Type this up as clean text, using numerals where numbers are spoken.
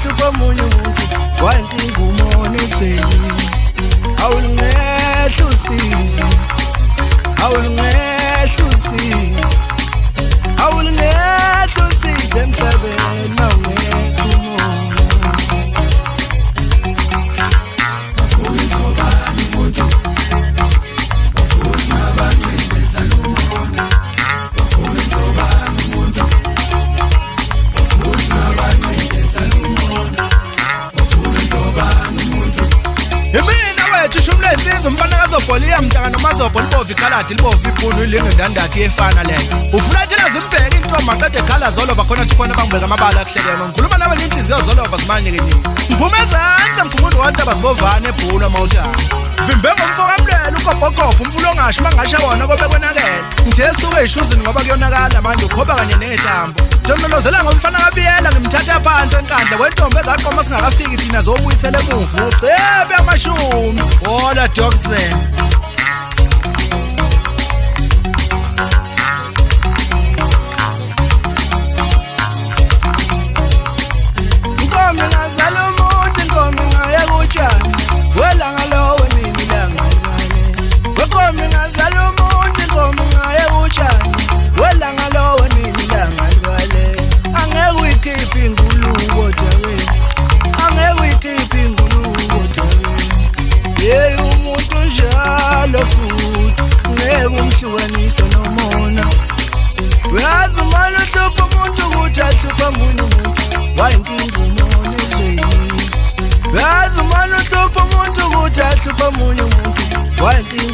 ahlupha omunye umuntu wayinkinga umona ezweni awulungehla usizi awulungehla usizi awulungehla usizi emhlabeni mawungekho umona umfana kazobhola mntaka nomazobhola ibova ikhaladi libova ibhunu ilingendandathi yefana leyo ufuna thina zimbheke into maqede ekhala zolova khonathi khona bangibeka amabala akuhlekela ngikhuluma nawe inhliziyo zolova zimanye ke nini ngiphume ezansi mkhumbulo wantu abazibovana ebhulu amawuthana vimbe ngomfoka mlelo ukobhokopho umfulo ongashi mangasha wona kobe konakela ngithe esuke eshuzini ngoba kuyonakala manje ukhoba kanye nethambo ntonolozela ngomfana kabiyela ngimthatha phansi enkandla wentombi ezaqoma singakafiki thina zobuyisela emuva ucebe amashumi hola doxen inkomo ngazala umuntu inkomo ngaye kutshani wela ngalowe mina ilanga libale inkomo ngazala umuntu inkomo ngaye kutshani wela ngalowe mina ilanga libale angeke uyikhiphe inguluko jawe angeke uyikhiphe inguluko jawe hey umuntu njalo futhi ngeke umhlukanise nomona uyazi umalo uhlupha umuntu ukuthi ahlupha omunye umuntu wayinkinga umona ezweni uyazi umalo uhlupha umuntu ukuthi ahlupha omunye umuntu wayinkinga